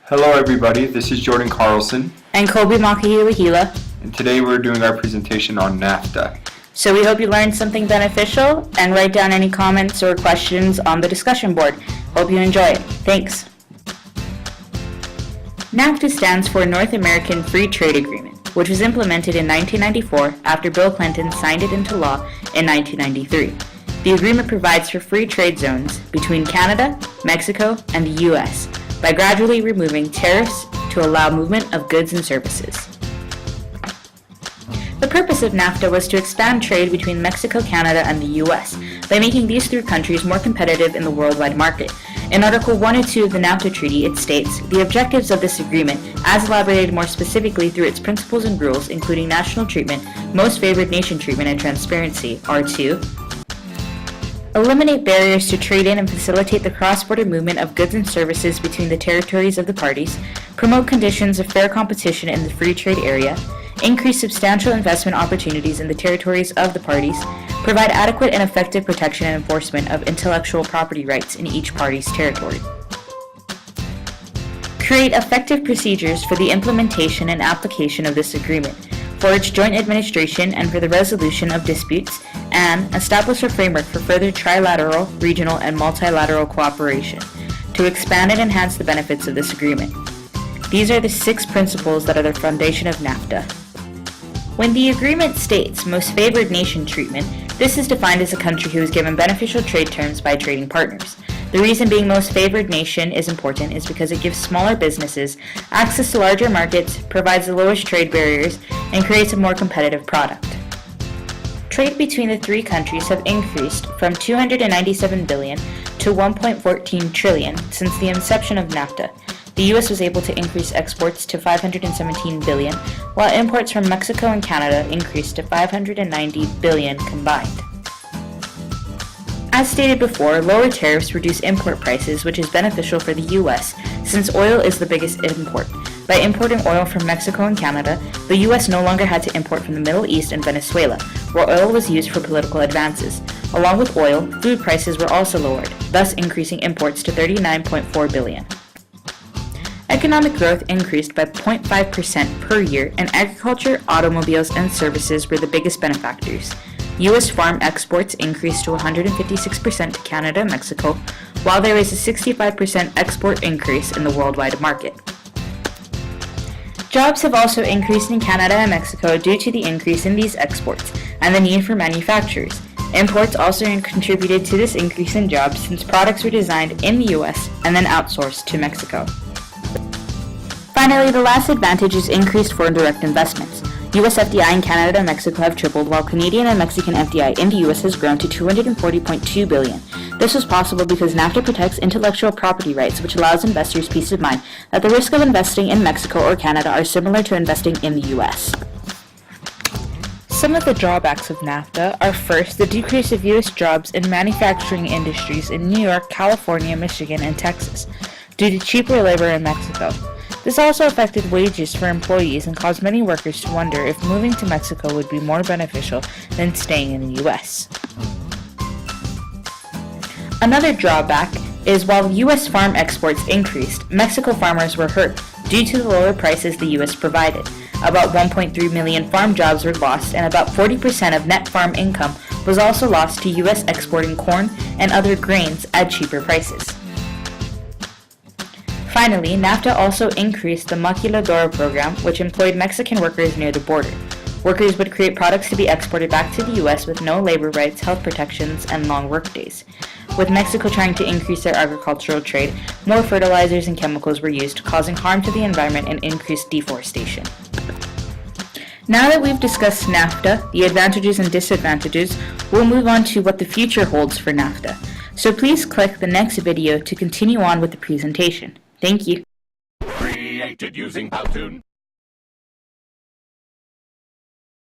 Hello everybody, this is Jordan Carlson, and Kobe Makahila, and today we're doing our presentation on NAFTA. So we hope you learned something beneficial and write down any comments or questions on the discussion board. Hope you enjoy it. Thanks. NAFTA stands for North American Free Trade Agreement, which was implemented in 1994 after Bill Clinton signed it into law in 1993. The agreement provides for free trade zones between Canada, Mexico, and the U.S. by gradually removing tariffs to allow movement of goods and services. The purpose of NAFTA was to expand trade between Mexico, Canada, and the U.S. by making these three countries more competitive in the worldwide market. In Article 1 and 2 of the NAFTA Treaty, it states, "The objectives of this agreement, as elaborated more specifically through its principles and rules, including national treatment, most favored nation treatment, and transparency, are to eliminate barriers to trade in and facilitate the cross-border movement of goods and services between the territories of the parties, promote conditions of fair competition in the free trade area, increase substantial investment opportunities in the territories of the parties, provide adequate and effective protection and enforcement of intellectual property rights in each party's territory. Create effective procedures for the implementation and application of this agreement, for its joint administration and for the resolution of disputes, and establish a framework for further trilateral, regional, and multilateral cooperation to expand and enhance the benefits of this agreement." These are the 6 principles that are the foundation of NAFTA. When the agreement states most favored nation treatment, this is defined as a country who is given beneficial trade terms by trading partners. The reason being most favored nation is important is because it gives smaller businesses access to larger markets, provides the lowest trade barriers, and creates a more competitive product. Trade between the 3 countries have increased from $297 billion to $1.14 trillion since the inception of NAFTA. The U.S. was able to increase exports to $517 billion, while imports from Mexico and Canada increased to $590 billion combined. As stated before, lower tariffs reduce import prices, which is beneficial for the U.S. since oil is the biggest import. By importing oil from Mexico and Canada, the U.S. no longer had to import from the Middle East and Venezuela, where oil was used for political advances. Along with oil, food prices were also lowered, thus increasing imports to $39.4 billion. Economic growth increased by 0.5% per year, and agriculture, automobiles, and services were the biggest benefactors. U.S. farm exports increased to 156% to Canada and Mexico, while there is a 65% export increase in the worldwide market. Jobs have also increased in Canada and Mexico due to the increase in these exports and the need for manufacturers. Imports also contributed to this increase in jobs since products were designed in the U.S. and then outsourced to Mexico. Finally, the last advantage is increased foreign direct investments. U.S. FDI in Canada and Mexico have tripled, while Canadian and Mexican FDI in the U.S. has grown to $240.2 billion. This was possible because NAFTA protects intellectual property rights, which allows investors peace of mind that the risk of investing in Mexico or Canada are similar to investing in the U.S. Some of the drawbacks of NAFTA are, first, the decrease of U.S. jobs in manufacturing industries in New York, California, Michigan, and Texas due to cheaper labor in Mexico. This also affected wages for employees and caused many workers to wonder if moving to Mexico would be more beneficial than staying in the U.S. Another drawback is while U.S. farm exports increased, Mexico farmers were hurt due to the lower prices the U.S. provided. About 1.3 million farm jobs were lost, and about 40% of net farm income was also lost to U.S. exporting corn and other grains at cheaper prices. Finally, NAFTA also increased the Maquiladora program, which employed Mexican workers near the border. Workers would create products to be exported back to the U.S. with no labor rights, health protections, and long workdays. With Mexico trying to increase their agricultural trade, more fertilizers and chemicals were used, causing harm to the environment and increased deforestation. Now that we've discussed NAFTA, the advantages and disadvantages, we'll move on to what the future holds for NAFTA. So please click the next video to continue on with the presentation. Thank you. Created using Powtoon.